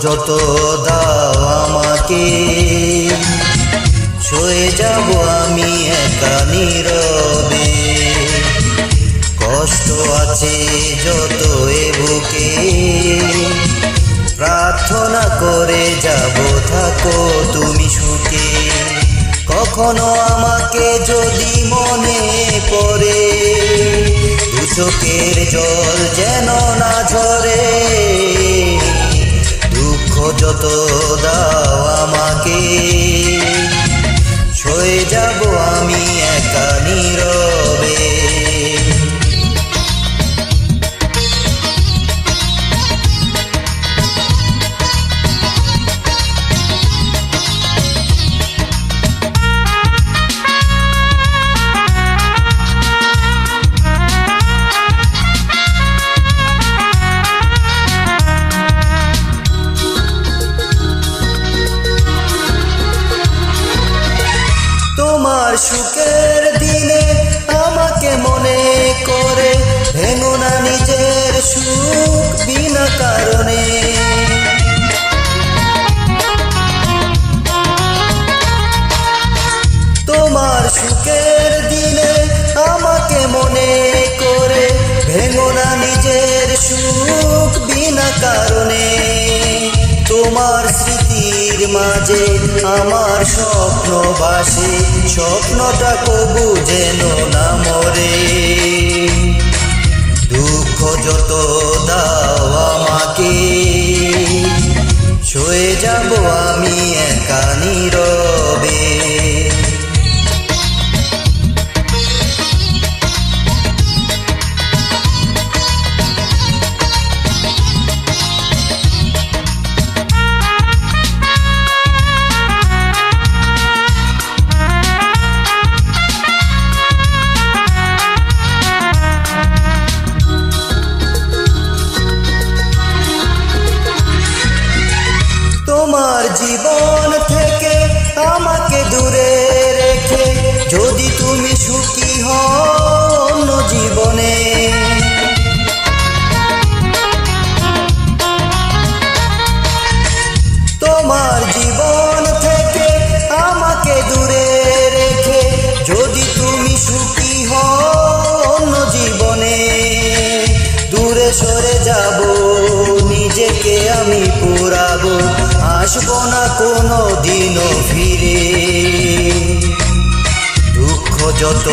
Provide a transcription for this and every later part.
যত দাও আমাকে, সয়ে যাব আমি একা নীরবে। কষ্ট আছে যত এ বুকে, প্রার্থনা করে যাব থাকো তুমি সুখে। কখনো আমাকে যদি মনে পড়ে, দু চোখের জল যেন না ঝরে। দুঃখ যত দাও আমাকে, সয়ে যাব আমি একা নীরবে। তোমার সুখের দিনে আমাকে মনে করে, ভেঙো না নিজের সুখ বিনা কারণে। তোমার সুখের দিনে আমাকে মনে করে, ভেঙো না নিজের সুখ বিনা কারণে। তোমার স্মৃতির মাঝে আমার স্বপ্ন বাসে, স্বপ্নটা কবু যেন না মরে। দুঃখ যত দাও আমাকে, সয়ে যাব আমি একা নীরবে। তোমার জীবন থেকে আমাকে দূরে রেখে, যদি তুমি সুখী হও অন্য জীবনে। তোমার জীবন থেকে আমাকে দূরে রেখে, যদি তুমি সুখী হও অন্য জীবনে। দূরে সরে যাব নিজেকে আমি পুরাবো, আসবো না কোনো দিনও ফিরে। দুঃখ যত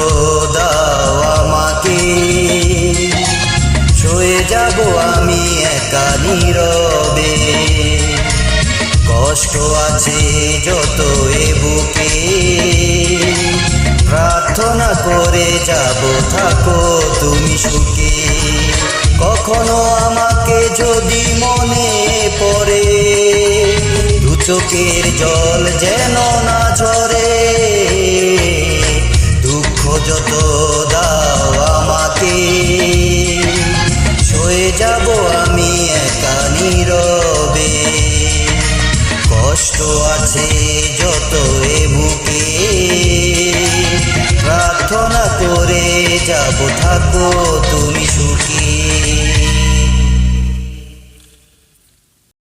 দাও আমাকে, সয়ে যাব আমি একা নীরবে। কষ্ট আছে যত এ বুকে, প্রার্থনা করে যাব থাকো তুমি সুখে। কখনো আমাকে যদি মনে পড়ে, দু চোখের জল যেন না ঝরে। দুঃখ যত দাও আমাকে, সয়ে যাব আমি একা নীরবে। কষ্ট আছে যত এ বুকে, প্রার্থনা করে যাব থাকো তুমি সুখী।